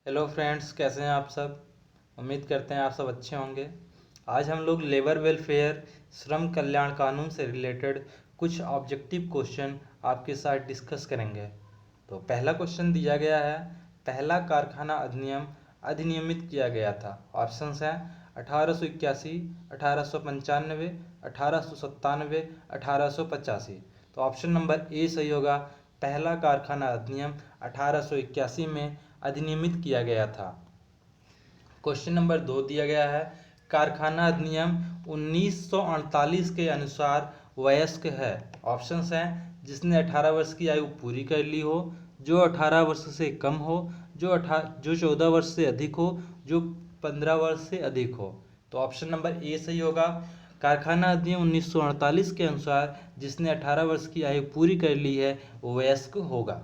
Hello friends, कैसे हैं आप सब। उम्मीद करते हैं आप सब अच्छे होंगे। आज हम लोग लेबर वेलफेयर श्रम कल्याण कानून से रिलेटेड कुछ ऑब्जेक्टिव क्वेश्चन आपके साथ डिस्कस करेंगे। तो पहला क्वेश्चन दिया गया है, पहला कारखाना अधिनियम अधिनियमित किया गया था। ऑप्शंस हैं 1881, 1895, 1897, 1885। तो ऑप्शन नंबर ए सही होगा। पहला कारखाना अधिनियम 1881 में अधिनियमित किया गया था। क्वेश्चन नंबर 2 दिया गया है, कारखाना अधिनियम 1948 के अनुसार वयस्क है। ऑप्शंस हैं जिसने 18 वर्ष की आयु पूरी कर ली हो, जो 18 वर्ष से कम हो, जो 14 वर्ष से अधिक हो, जो 15 वर्ष से अधिक हो। तो ऑप्शन नंबर ए सही होगा। कारखाना अधिनियम 1948 के अनुसार जिसने 18 वर्ष की आयु पूरी कर ली है वो वयस्क होगा।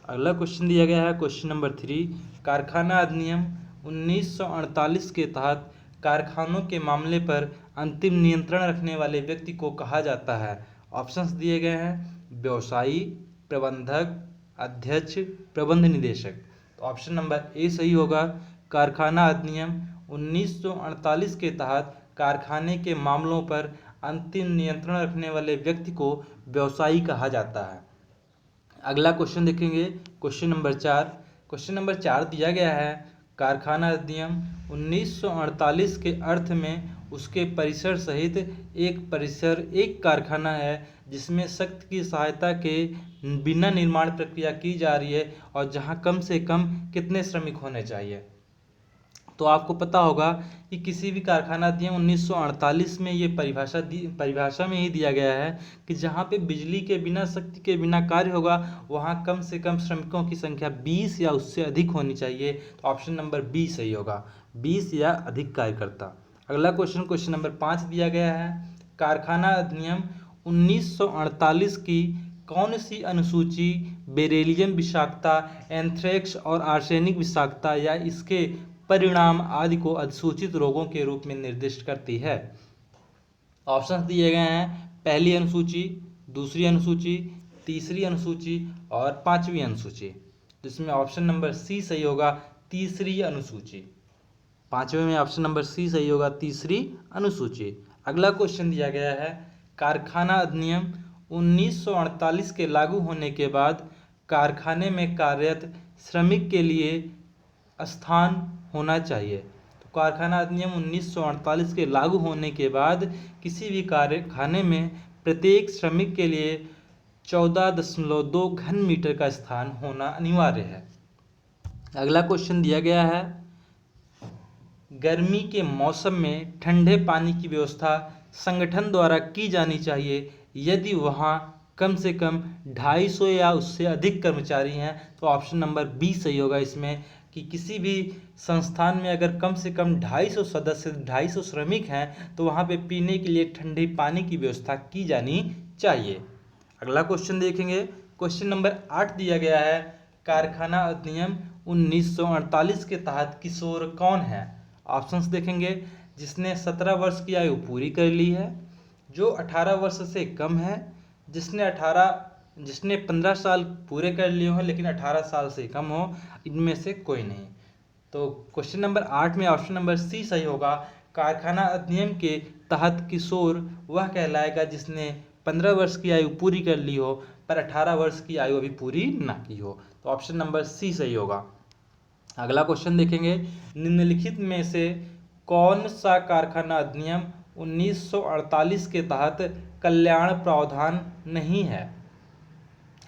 अगला क्वेश्चन दिया गया है, क्वेश्चन नंबर 3, कारखाना अधिनियम 1948 के तहत कारखानों के मामले पर अंतिम नियंत्रण रखने वाले व्यक्ति को कहा जाता है। ऑप्शंस दिए गए हैं, व्यवसायी, प्रबंधक, अध्यक्ष, प्रबंध निदेशक। तो ऑप्शन नंबर ए सही होगा। कारखाना अधिनियम 1948 के तहत कारखाने के मामलों पर अंतिम नियंत्रण रखने वाले व्यक्ति को व्यवसायी कहा जाता है। अगला क्वेश्चन देखेंगे, क्वेश्चन नंबर 4। क्वेश्चन नंबर 4 दिया गया है, कारखाना अधिनियम 1948 के अर्थ में उसके परिसर सहित एक कारखाना है जिसमें शक्ति की सहायता के बिना निर्माण प्रक्रिया की जा रही है और जहां कम से कम कितने श्रमिक होने चाहिए। तो आपको पता होगा कि किसी भी कारखाना अधिनियम 1948 में ये परिभाषा में ही दिया गया है कि जहाँ पे बिजली के बिना, शक्ति के बिना कार्य होगा वहाँ कम से कम श्रमिकों की संख्या 20 या उससे अधिक होनी चाहिए। तो ऑप्शन नंबर बी सही होगा, 20 या अधिक कार्यकर्ता। अगला क्वेश्चन नंबर 5 दिया गया है, कारखाना अधिनियम 1948 की कौन सी अनुसूची बेरिलियम विषाक्तता, एंथ्रेक्स और आर्सेनिक विषाक्तता या इसके परिणाम आदि को अधिसूचित रोगों के रूप में निर्दिष्ट करती है। ऑप्शंस दिए गए हैं, पहली अनुसूची, दूसरी अनुसूची, तीसरी अनुसूची और पांचवी अनुसूची। जिसमें ऑप्शन नंबर सी सही होगा, तीसरी अनुसूची। पांचवे में ऑप्शन नंबर सी सही होगा, तीसरी अनुसूची। अगला क्वेश्चन दिया गया है, कारखाना अधिनियम 1948 के लागू होने के बाद कारखाने में कार्यरत श्रमिक के लिए स्थान होना चाहिए। तो कारखाना अधिनियम 1948 के लागू होने के बाद किसी भी कारखाने में प्रत्येक श्रमिक के लिए 14.2 घन मीटर का स्थान होना अनिवार्य है। अगला क्वेश्चन दिया गया है, गर्मी के मौसम में ठंडे पानी की व्यवस्था संगठन द्वारा की जानी चाहिए यदि वहाँ कम से कम 250 या उससे अधिक कर्मचारी हैं। तो ऑप्शन नंबर बी सही होगा इसमें, कि किसी भी संस्थान में अगर कम से कम 250 सदस्य, 250 श्रमिक हैं तो वहाँ पे पीने के लिए ठंडे पानी की व्यवस्था की जानी चाहिए। अगला क्वेश्चन देखेंगे, क्वेश्चन नंबर 8 दिया गया है, कारखाना अधिनियम 1948 के तहत किशोर कौन है। ऑप्शंस देखेंगे, जिसने 17 वर्ष की आयु पूरी कर ली है, जो 18 वर्ष से कम है, जिसने 15 साल पूरे कर लिए हो लेकिन 18 साल से कम हो, इनमें से कोई नहीं। तो क्वेश्चन नंबर 8 में ऑप्शन नंबर सी सही होगा। कारखाना अधिनियम के तहत किशोर वह कहलाएगा जिसने 15 वर्ष की आयु पूरी कर ली हो पर 18 वर्ष की आयु अभी पूरी ना की हो। तो ऑप्शन नंबर सी सही होगा। अगला क्वेश्चन देखेंगे, निम्नलिखित में से कौन सा कारखाना अधिनियम 1948 के तहत कल्याण प्रावधान नहीं है।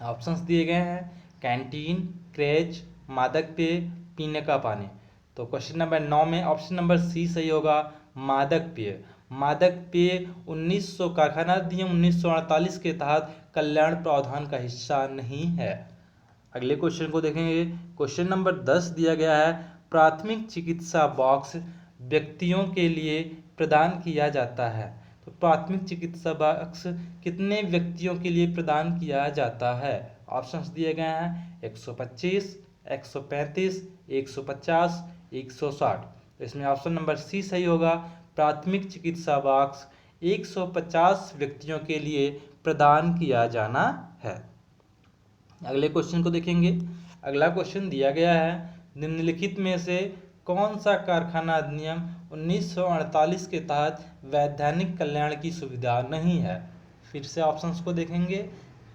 ऑप्शंस दिए गए हैं, कैंटीन, क्रेच, मादक पेय, पीने का पानी। तो क्वेश्चन नंबर 9 में ऑप्शन नंबर सी सही होगा, मादक पेय। मादक पेय 1900 कारखाना अधिनियम 1948 के तहत कल्याण प्रावधान का हिस्सा नहीं है। अगले क्वेश्चन को देखेंगे, क्वेश्चन नंबर 10 दिया गया है, प्राथमिक चिकित्सा बॉक्स व्यक्तियों के लिए प्रदान किया जाता है। तो प्राथमिक चिकित्सा बॉक्स कितने व्यक्तियों के लिए प्रदान किया जाता है। ऑप्शंस दिए गए हैं, 125, 135, 150, 160। तो इसमें ऑप्शन नंबर सी सही होगा, प्राथमिक चिकित्सा बॉक्स 150 व्यक्तियों के लिए प्रदान किया जाना है। अगले क्वेश्चन को देखेंगे, अगला क्वेश्चन दिया गया है, निम्नलिखित में से कौन सा कारखाना अधिनियम 1948 के तहत वैधानिक कल्याण की सुविधा नहीं है? फिर से ऑप्शंस को देखेंगे।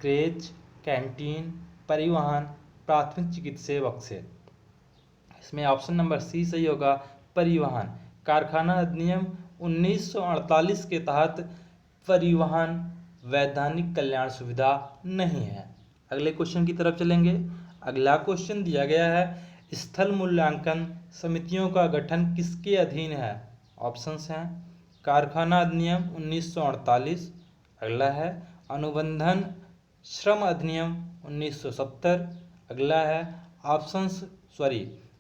क्रेच, कैंटीन, परिवहन, प्राथमिक चिकित्सीय बक्से। इसमें ऑप्शन नंबर सी सही होगा, परिवहन। कारखाना अधिनियम 1948 के तहत परिवहन वैधानिक कल्याण सुविधा नहीं है। अगले क्वेश्चन की तरफ चलेंगे। अगला क्वेश्चन दिया गया है, स्थल मूल्यांकन समितियों का गठन किसके अधीन है? ऑप्शंस हैं कारखाना अधिनियम 1948, अगला है अनुबंधन श्रम अधिनियम 1970, अगला है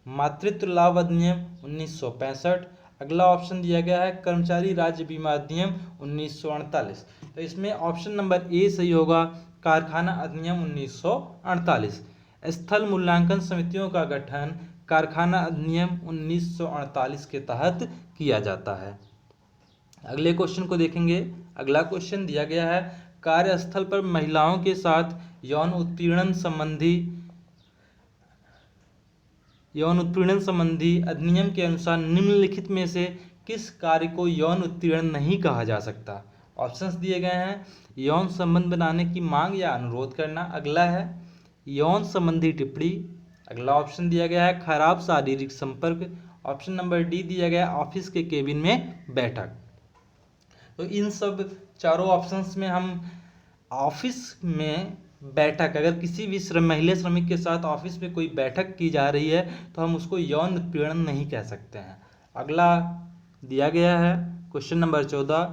मातृत्व लाभ अधिनियम 1965, अगला ऑप्शन दिया गया है कर्मचारी राज्य बीमा अधिनियम 1948। तो इसमें ऑप्शन नंबर ए सही होगा, कारखाना अधिनियम 1948। स्थल मूल्यांकन समितियों का गठन कारखाना अधिनियम 1948 के तहत किया जाता है। अगले क्वेश्चन को देखेंगे। अगला क्वेश्चन दिया गया है, कार्यस्थल पर महिलाओं के साथ यौन उत्पीड़न संबंधी अधिनियम के अनुसार निम्नलिखित में से किस कार्य को यौन उत्पीड़न नहीं कहा जा सकता? ऑप्शंस दिए गए हैं, यौन संबंध बनाने की मांग या अनुरोध करना, अगला है यौन संबंधी टिप्पणी, अगला ऑप्शन दिया गया है खराब शारीरिक संपर्क, ऑप्शन नंबर डी दिया गया है ऑफिस के केबिन में बैठक। तो इन सब चारों ऑप्शंस में हम ऑफिस में बैठक, अगर किसी भी महिला श्रमिक के साथ ऑफिस में कोई बैठक की जा रही है तो हम उसको यौन उत्पीड़न नहीं कह सकते हैं। अगला दिया गया है क्वेश्चन नंबर 14,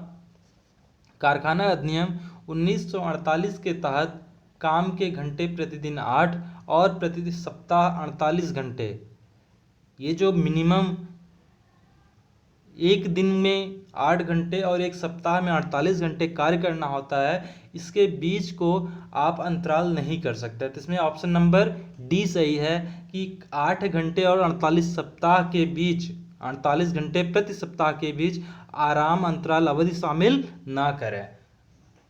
कारखाना अधिनियम 1948 के तहत काम के घंटे प्रतिदिन 8 और प्रति सप्ताह 48 घंटे, ये जो मिनिमम एक दिन में 8 घंटे और एक सप्ताह में 48 घंटे कार्य करना होता है, इसके बीच को आप अंतराल नहीं कर सकते। तो इसमें ऑप्शन नंबर डी सही है कि 8 घंटे और 48 सप्ताह के बीच, 48 घंटे प्रति सप्ताह के बीच आराम अंतराल अवधि शामिल ना करें।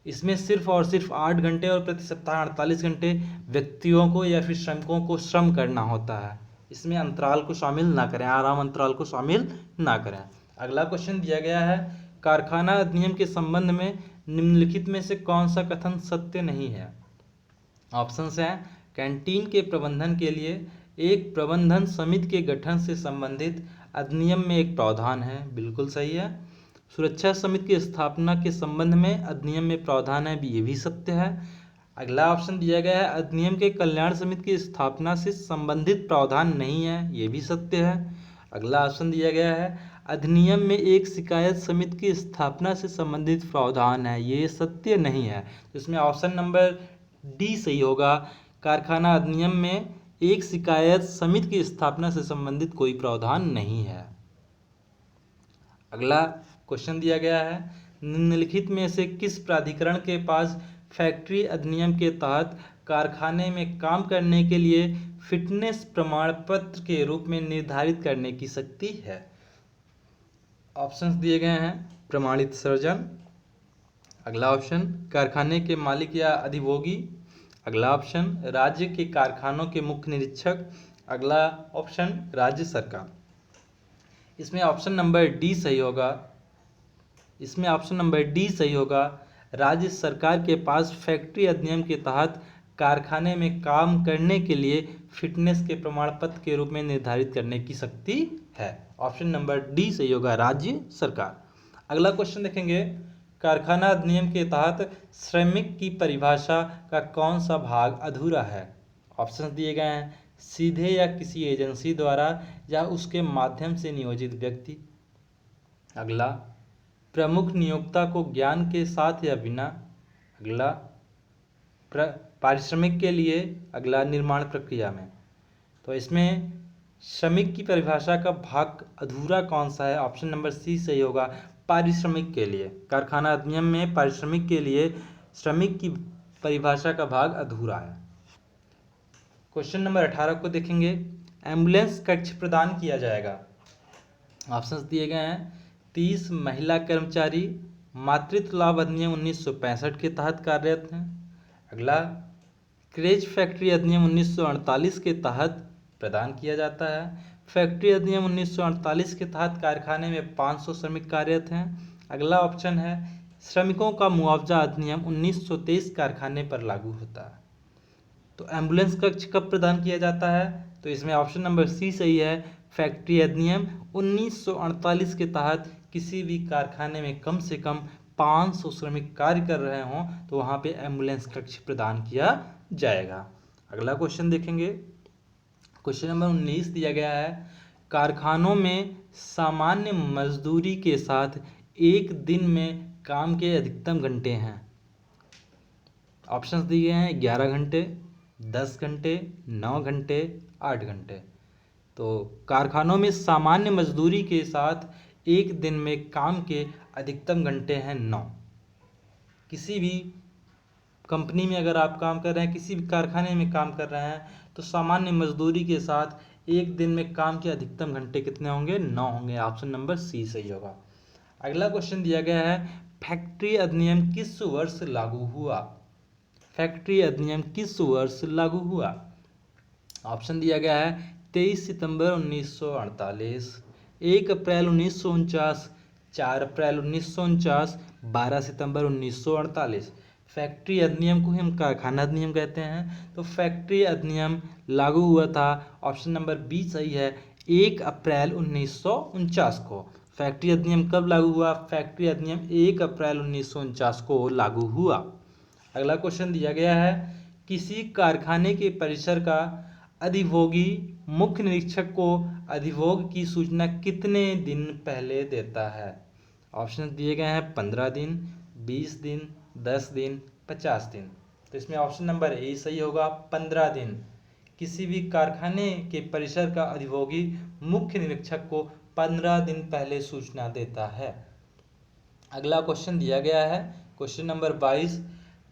इसमें सिर्फ और सिर्फ 8 घंटे और प्रति सप्ताह 48 घंटे व्यक्तियों को या फिर श्रमिकों को श्रम करना होता है, इसमें अंतराल को शामिल ना करें, आराम अंतराल को शामिल ना करें। अगला क्वेश्चन दिया गया है, कारखाना अधिनियम के संबंध में निम्नलिखित में से कौन सा कथन सत्य नहीं है? ऑप्शंस हैं कैंटीन के प्रबंधन के लिए एक प्रबंधन समिति के गठन से संबंधित अधिनियम में एक प्रावधान है, बिल्कुल सही है। सुरक्षा समिति की स्थापना के संबंध में अधिनियम में प्रावधान है, ये भी सत्य है। अगला ऑप्शन दिया गया है, अधिनियम के कल्याण समिति की स्थापना से संबंधित प्रावधान नहीं है, ये भी सत्य है। अगला ऑप्शन दिया गया है, अधिनियम में एक शिकायत समिति की स्थापना से संबंधित प्रावधान है, ये सत्य नहीं है। तो इसमें ऑप्शन नंबर डी सही होगा, कारखाना अधिनियम में एक शिकायत समिति की स्थापना से संबंधित कोई प्रावधान नहीं है। अगला क्वेश्चन दिया गया है, निम्नलिखित में से किस प्राधिकरण के पास फैक्ट्री अधिनियम के तहत कारखाने में काम करने के लिए फिटनेस प्रमाण पत्र के रूप में निर्धारित करने की शक्ति है? ऑप्शंस दिए गए हैं प्रमाणित सर्जन, अगला ऑप्शन कारखाने के मालिक या अधिभोगी, अगला ऑप्शन राज्य के कारखानों के मुख्य निरीक्षक, अगला ऑप्शन राज्य सरकार। इसमें ऑप्शन नंबर डी सही होगा, राज्य सरकार के पास फैक्ट्री अधिनियम के तहत कारखाने में काम करने के लिए फिटनेस के प्रमाण पत्र के रूप में निर्धारित करने की शक्ति है। ऑप्शन नंबर डी सही होगा, राज्य सरकार। अगला क्वेश्चन देखेंगे, कारखाना अधिनियम के तहत श्रमिक की परिभाषा का कौन सा भाग अधूरा है? ऑप्शन दिए गए हैं, सीधे या किसी एजेंसी द्वारा या उसके माध्यम से नियोजित व्यक्ति, अगला प्रमुख नियोक्ता को ज्ञान के साथ या बिना, अगला पारिश्रमिक के लिए, अगला निर्माण प्रक्रिया में। तो इसमें श्रमिक की परिभाषा का भाग अधूरा कौन सा है? ऑप्शन नंबर सी सही होगा, पारिश्रमिक के लिए। कारखाना अधिनियम में पारिश्रमिक के लिए श्रमिक की परिभाषा का भाग अधूरा है। क्वेश्चन नंबर 18 को देखेंगे, एम्बुलेंस कक्ष प्रदान किया जाएगा। ऑप्शंस दिए गए हैं, 30 महिला कर्मचारी मातृत्व लाभ अधिनियम 1965 के तहत कार्यरत हैं, अगला क्रेच फैक्ट्री अधिनियम 1948 के तहत प्रदान किया जाता है। फैक्ट्री अधिनियम 1948 के तहत कारखाने में 500 श्रमिक कार्यरत हैं। अगला ऑप्शन है श्रमिकों का मुआवजा अधिनियम 1923 कारखाने पर लागू होता है। तो एम्बुलेंस कक्ष कब प्रदान किया जाता है? तो इसमें ऑप्शन नंबर सी सही है। फैक्ट्री अधिनियम 1948 के तहत किसी भी कारखाने में कम से कम 500 श्रमिक कार्य कर रहे हों तो वहाँ पे एम्बुलेंस कक्ष प्रदान किया जाएगा। अगला क्वेश्चन देखेंगे। क्वेश्चन नंबर 19 दिया गया है, कारखानों में सामान्य मजदूरी के साथ एक दिन में काम के अधिकतम घंटे हैं। ऑप्शंस दिए हैं 11 घंटे, 10 घंटे, 9 घंटे, 8 घंटे। तो कारखानों में सामान्य मजदूरी के साथ एक दिन में काम के अधिकतम घंटे हैं 9। किसी भी कंपनी में अगर आप काम कर रहे हैं, किसी भी कारखाने में काम कर रहे हैं, तो सामान्य मजदूरी के साथ एक दिन में काम के अधिकतम घंटे कितने होंगे? 9 होंगे। ऑप्शन नंबर सी सही होगा। अगला क्वेश्चन दिया गया है, फैक्ट्री अधिनियम किस वर्ष लागू हुआ? फैक्ट्री अधिनियम किस वर्ष लागू हुआ? ऑप्शन दिया गया है 23 सितंबर 1948, 1 अप्रैल 1949, 4 अप्रैल 1949, 12 सितंबर 1948। फैक्ट्री अधिनियम को हम कारखाना अधिनियम कहते हैं। तो फैक्ट्री अधिनियम लागू हुआ था, ऑप्शन नंबर बी सही है, 1 अप्रैल 1949 को। फैक्ट्री अधिनियम कब लागू हुआ? फैक्ट्री अधिनियम 1 अप्रैल 1949 को लागू हुआ। अगला क्वेश्चन दिया गया है, किसी कारखाने के परिसर का अधिभोगी मुख्य निरीक्षक को अधिभोग की सूचना कितने दिन पहले देता है? ऑप्शन दिए गए हैं 15 दिन, 20 दिन, 10 दिन, 50 दिन। तो इसमें ऑप्शन नंबर ए सही होगा, 15 दिन। किसी भी कारखाने के परिसर का अधिभोगी मुख्य निरीक्षक को 15 दिन पहले सूचना देता है। अगला क्वेश्चन दिया गया है, क्वेश्चन नंबर 22,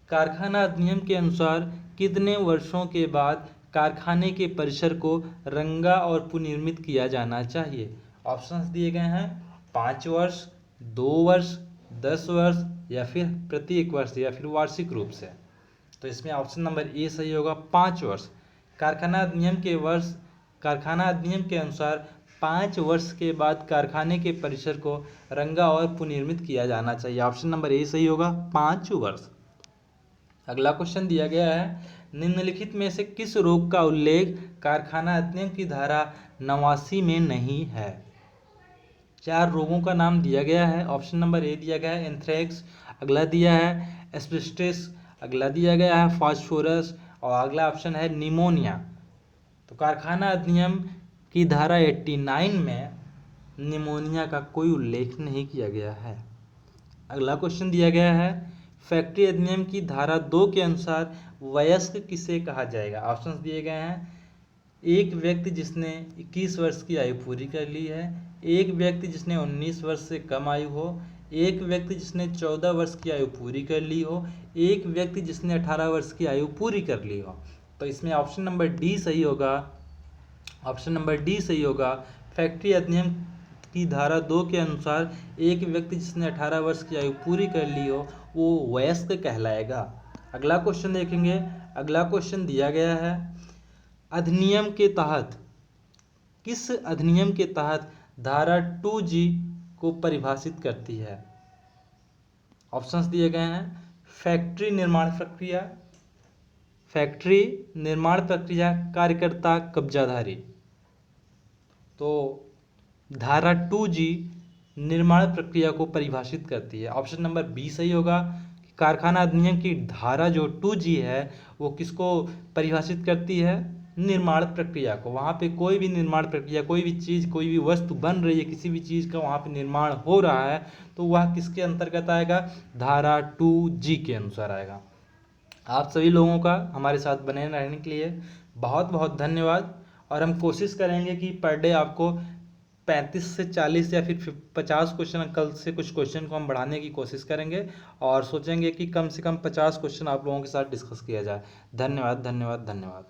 कारखाना अधिनियम के अनुसार कितने वर्षों के बाद कारखाने के परिसर को रंगा और पुनर्निर्मित किया जाना चाहिए? ऑप्शंस दिए गए हैं 5 वर्ष, 2 वर्ष, 10 वर्ष या फिर प्रत्येक वर्ष या फिर वार्षिक रूप से। तो इसमें ऑप्शन नंबर ए सही होगा, 5 वर्ष। कारखाना अधिनियम के अनुसार 5 वर्ष के बाद कारखाने के परिसर को रंगा और पुनर्निर्मित किया जाना चाहिए। ऑप्शन नंबर ए सही होगा, 5 वर्ष। अगला क्वेश्चन दिया गया है, निम्नलिखित में से किस रोग का उल्लेख कारखाना अधिनियम की धारा 89 में नहीं है? 4 रोगों का नाम दिया गया है। ऑप्शन नंबर ए दिया गया है एंथ्रेक्स, अगला दिया है एस्बेस्टस, अगला दिया गया है फास्फोरस और अगला ऑप्शन है निमोनिया। तो कारखाना अधिनियम की धारा 89 में निमोनिया का कोई उल्लेख नहीं किया गया है। अगला क्वेश्चन दिया गया है, फैक्ट्री अधिनियम की धारा 2 के अनुसार वयस्क किसे कहा जाएगा? ऑप्शंस दिए गए हैं, एक व्यक्ति जिसने 21 वर्ष की आयु पूरी कर ली है, एक व्यक्ति जिसने 19 वर्ष से कम आयु हो, एक व्यक्ति जिसने 14 वर्ष की आयु पूरी कर ली हो, एक व्यक्ति जिसने 18 वर्ष की आयु पूरी कर ली हो। तो इसमें ऑप्शन नंबर डी सही होगा, ऑप्शन नंबर डी सही होगा। फैक्ट्री अधिनियम की धारा 2 के अनुसार एक व्यक्ति जिसने 18 वर्ष की आयु पूरी कर ली हो वो वयस्क कहलाएगा। अगला क्वेश्चन देखेंगे। अगला क्वेश्चन दिया गया है, अधिनियम के तहत किस अधिनियम के तहत धारा 2G को परिभाषित करती है? ऑप्शंस दिए गए हैं, फैक्ट्री निर्माण प्रक्रिया, कार्यकर्ता, कब्जाधारी। तो धारा 2G निर्माण प्रक्रिया को परिभाषित करती है। ऑप्शन नंबर बी सही होगा। कारखाना अधिनियम की धारा जो 2G है वो किसको परिभाषित करती है? निर्माण प्रक्रिया को। वहाँ पे कोई भी निर्माण प्रक्रिया, कोई भी चीज़, कोई भी वस्तु बन रही है, किसी भी चीज़ का वहाँ पे निर्माण हो रहा है तो वह किसके अंतर्गत आएगा? धारा 2G के अनुसार आएगा। आप सभी लोगों का हमारे साथ बने रहने के लिए बहुत बहुत धन्यवाद। और हम कोशिश करेंगे कि पर डे आपको 35 से 40 या फिर 50 क्वेश्चन, कल से कुछ क्वेश्चन को हम बढ़ाने की कोशिश करेंगे और सोचेंगे कि कम से कम 50 क्वेश्चन आप लोगों के साथ डिस्कस किया जाए। धन्यवाद धन्यवाद धन्यवाद।